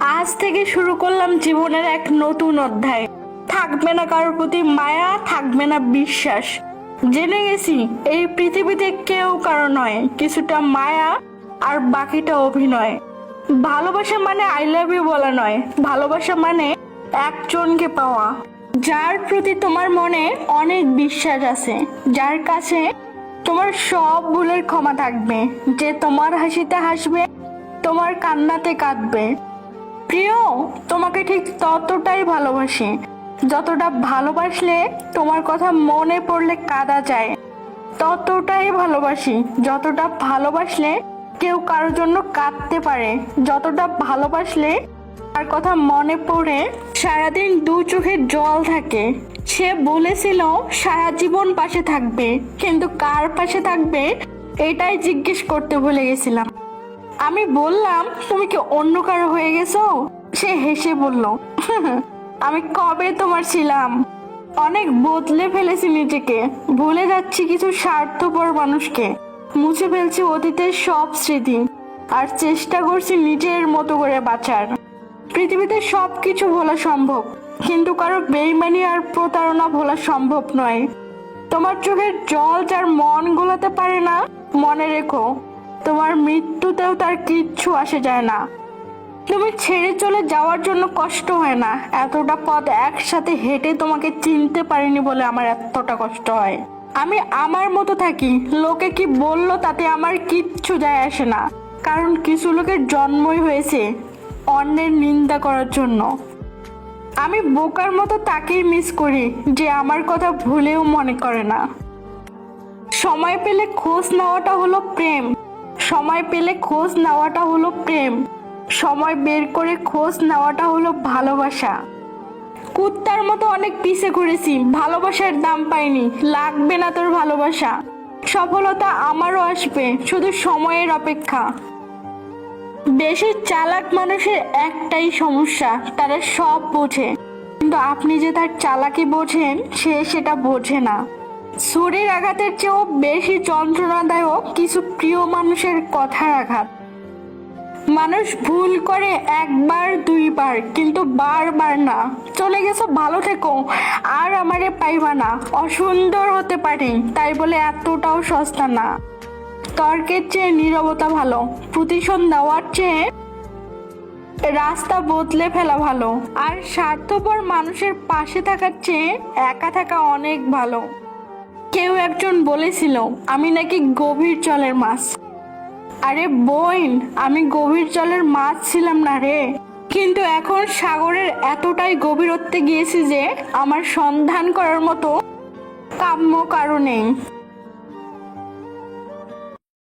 আজ থেকে শুরু করলাম জীবনের এক নতুন অধ্যায়। থাকবে না কারোর প্রতি মায়া, থাকবে না বিশ্বাস। জেনে গেছি এই পৃথিবীতে কেউ কারো নয়, কিছুটা মায়া আর বাকিটা অভিনয়। ভালোবাসা মানে আই লাভ ইউ বলা নয়, ভালোবাসা মানে একজনকে পাওয়া, যার প্রতি তোমার মনে অনেক বিশ্বাস আছে, যার কাছে তোমার সব ভুলের ক্ষমা থাকবে, যে তোমার হাসিতে হাসবে, তোমার কান্নাতে কাঁদবে। প্রিয়, তোমাকে ঠিক ততটাই ভালোবাসি যতটা ভালোবাসলে তোমার কথা মনে পড়লে কাঁদা যায়, ততটাই ভালোবাসি যতটা ভালোবাসলে কেউ কারোর জন্য কাঁদতে পারে, যতটা ভালোবাসলে তার কথা মনে পড়ে সারাদিন দু চোখে জল থাকে। সে বলেছিল সারা জীবন পাশে থাকবে, কিন্তু কার পাশে থাকবে এটাই জিজ্ঞেস করতে ভুলে গেছিলাম। আমি বললাম তুমি কি অন্য কারো হয়ে গেছো? সে হেসে বলল আমি কবে তোমার ছিলাম। অনেক বদলে ফেলেছি নিজেকে, ভুলে যাচ্ছি কিছু স্বার্থপর মানুষকে, মুছে ফেলছি অতীতের সব স্মৃতি, আর চেষ্টা করছি নিজের মতো করে বাঁচার। পৃথিবীতে সবকিছু ভোলা সম্ভব, কিন্তু কারো বেইমানি আর প্রতারণা ভোলা সম্ভব নয়। তোমার চোখের জল যার মন গোলাতে পারে না, মনে রেখো তোমার মৃত্যুতেও তার কিচ্ছু আসে যায় না। তুমি ছেড়ে চলে যাওয়ার জন্য কষ্ট হয় না, এতটা পথ একসাথে হেঁটে তোমাকে চিনতে পারিনি বলে আমার এতটা কষ্ট হয়। আমি আমার মতো থাকি, লোকে কি বললো তাতে আমার কিচ্ছু যায় আসে না, কারণ কিছু লোকের জন্মই হয়েছে অন্যের নিন্দা করার জন্য। আমি বোকার মতো তাকেই মিস করি যে আমার কথা ভুলেও মনে করে না। সময় পেলে খোঁজ নেওয়াটা হলো প্রেম, সময় পেলে খোঁজ নেওয়াটা হলো প্রেম, সময় বের করে খোঁজ নেওয়াটা হলো ভালোবাসা। কুত্তার মতো অনেক পিছে ঘুরেছি, ভালোবাসার দাম পাইনি, লাগবে না তোর ভালোবাসা। সফলতা আমারও আসবে, শুধু সময়ের অপেক্ষা। বেশি চালাক মানুষের একটাই সমস্যা, তারা সব বোঝে, কিন্তু আপনি যে তার চালাকি বোঝেন সে সেটা বোঝে না। ছুরির আঘাতের চেয়েও বেশি যন্ত্রণাদায়ক কিছু প্রিয় মানুষের কথার আঘাত। মানুষ ভুল করে একবার দুইবার, কিন্তু বারবার না। চলে গেছো, ভালো থেকো, আর আমারে পাইবা না। অসুন্দর হতে পারে তাই বলে এতটাও সস্তা না। তর্কের চেয়ে নীরবতা ভালো, প্রতিশোধ নেওয়ার চেয়ে রাস্তা বদলে ফেলা ভালো, আর স্বার্থপর মানুষের পাশে থাকার চেয়ে একা থাকা অনেক ভালো। কেউ একজন বলেছিল আমি নাকি গভীর জলের মাছ। আরে বোন, আমি গভীর জলের মাছ ছিলাম না রে, কিন্তু এখন সাগরের এতটাই গভীরত্বে গিয়েছি যে আমার সন্ধান করার মতো কাম্য কারো নেই।